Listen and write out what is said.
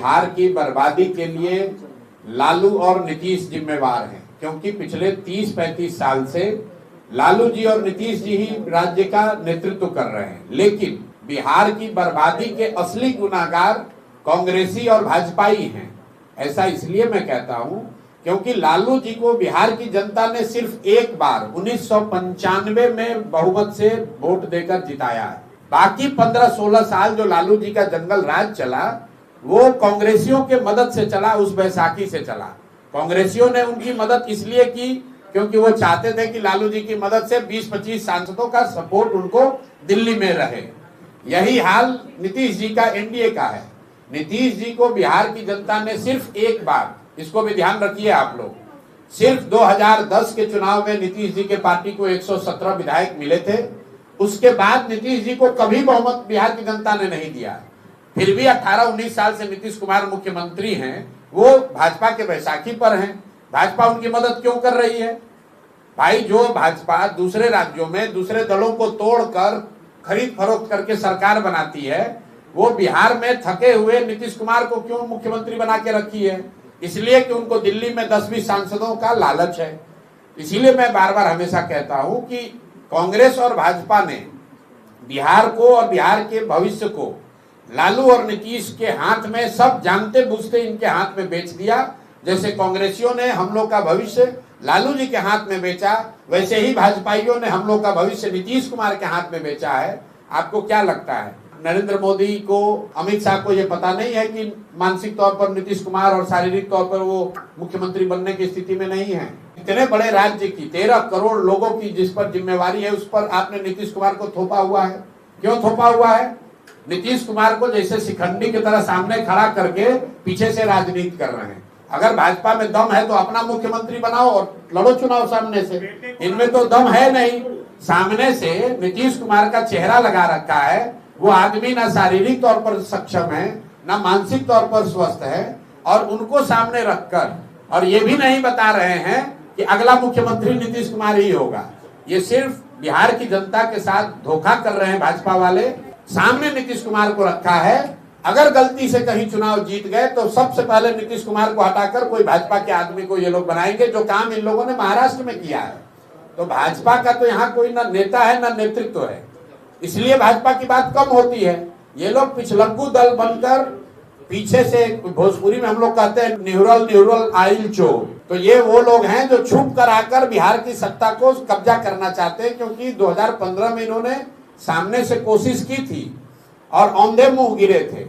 बिहार की बर्बादी के लिए लालू और नीतीश जिम्मेवार हैं, क्योंकि पिछले 30-35 साल से लालू जी और नीतीश जी ही राज्य का नेतृत्व कर रहे हैं। लेकिन बिहार की बर्बादी के असली गुनाहगार कांग्रेसी और भाजपाई हैं। ऐसा इसलिए मैं कहता हूं क्योंकि लालू जी को बिहार की जनता ने सिर्फ एक बार 1995 में बहुमत से वोट देकर जिताया है। बाकी 15-16 साल जो लालू जी का जंगल राज चला वो कांग्रेसियों के मदद से चला, उस बैसाखी से चला। कांग्रेसियों ने उनकी मदद इसलिए की क्योंकि वो चाहते थे कि लालू जी की मदद से 20-25 सांसदों का सपोर्ट उनको दिल्ली में रहे। यही हाल नीतीश जी का एनडीए का है। नीतीश जी को बिहार की जनता ने सिर्फ एक बार, इसको भी ध्यान रखिए आप लोग, सिर्फ 2010 के चुनाव में नीतीश जी के पार्टी को 117 विधायक मिले थे। उसके बाद नीतीश जी को कभी बहुमत बिहार की जनता ने नहीं दिया। फिर भी 18-19 साल से नीतीश कुमार मुख्यमंत्री हैं, वो भाजपा के बैसाखी पर हैं। भाजपा उनकी मदद क्यों कर रही है? भाई, जो भाजपा दूसरे राज्यों में दूसरे दलों को तोड़कर खरीद फरोख्त करके सरकार बनाती है, वो बिहार में थके हुए नीतीश कुमार को क्यों मुख्यमंत्री बना के रखी है? इसलिए कि उनको दिल्ली में 10-20 सांसदों का लालच है। इसीलिए मैं बार बार हमेशा कहता हूं कि कांग्रेस और भाजपा ने बिहार को और बिहार के भविष्य को लालू और नीतीश के हाथ में, सब जानते बूझते इनके हाथ में बेच दिया। जैसे कांग्रेसियों ने हम लोग का भविष्य लालू जी के हाथ में बेचा, वैसे ही भाजपाइयों ने हम लोग का भविष्य नीतीश कुमार के हाथ में बेचा है। आपको क्या लगता है, नरेंद्र मोदी को, अमित शाह को ये पता नहीं है कि मानसिक तौर पर नीतीश कुमार और शारीरिक तौर पर वो मुख्यमंत्री बनने की स्थिति में नहीं है? इतने बड़े राज्य की 13 करोड़ लोगों की जिस पर जिम्मेवारी है, उस पर आपने नीतीश कुमार को थोपा हुआ है। क्यों थोपा हुआ है? नीतीश कुमार को जैसे शिखंडी की तरह सामने खड़ा करके पीछे से राजनीति कर रहे हैं। अगर भाजपा में दम है तो अपना मुख्यमंत्री बनाओ और लड़ो चुनाव सामने से। इनमें तो दम है नहीं। सामने से नीतीश कुमार का चेहरा लगा रखा है। वो आदमी ना शारीरिक तौर पर सक्षम है, ना मानसिक तौर पर स्वस्थ है, और उनको सामने रखकर और ये भी नहीं बता रहे हैं कि अगला मुख्यमंत्री नीतीश कुमार ही होगा। ये सिर्फ बिहार की जनता के साथ धोखा कर रहे हैं भाजपा वाले। सामने नीतीश कुमार को रखा है। अगर गलती से कहीं चुनाव जीत गए तो सबसे पहले नीतीश कुमार को हटाकर कोई भाजपा के आदमी को ये लोग बनाएंगे, जो काम इन लोगों ने महाराष्ट्र में किया है। तो भाजपा का तो यहाँ कोई ना नेता है ना नेतृत्व है, इसलिए भाजपा की बात कम होती है। ये लोग पिछलग्गू दल बनकर पीछे से, भोजपुरी में हम लोग कहते हैं निहुरल आइल चोर, तो ये वो लोग हैं जो छुप कर आकर बिहार की सत्ता को कब्जा करना चाहते हैं। क्योंकि 2015 में इन्होंने सामने से कोशिश की थी और औंधे मुंह गिरे थे।